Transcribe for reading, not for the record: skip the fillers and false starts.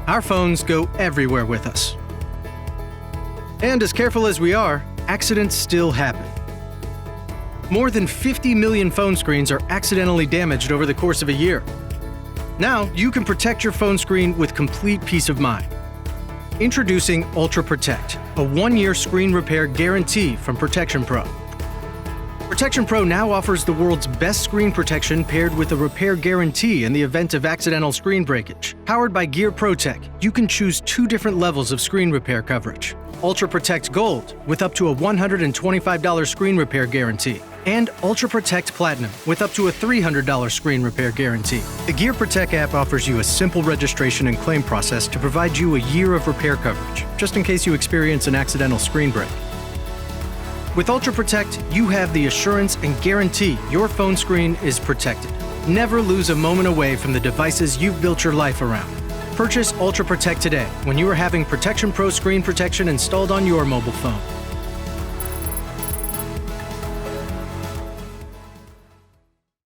Our phones go everywhere with us. And as careful as we are, accidents still happen. More than 50 million phone screens are accidentally damaged over the course of a year. Now, you can protect your phone screen with complete peace of mind. Introducing Ultra Protect, a 1-year screen repair guarantee from ProtectionPro. ProtectionPro now offers the world's best screen protection paired with a repair guarantee in the event of accidental screen breakage. Powered by Gear ProTech, you can choose 2 different levels of screen repair coverage. Ultra Protect Gold, with up to a $125 screen repair guarantee, and Ultra Protect Platinum, with up to a $300 screen repair guarantee. The Gear Protect app offers you a simple registration and claim process to provide you a year of repair coverage, just in case you experience an accidental screen break. With Ultra Protect, you have the assurance and guarantee your phone screen is protected. Never lose a moment away from the devices you've built your life around. Purchase Ultra Protect today when you are having ProtectionPro screen protection installed on your mobile phone.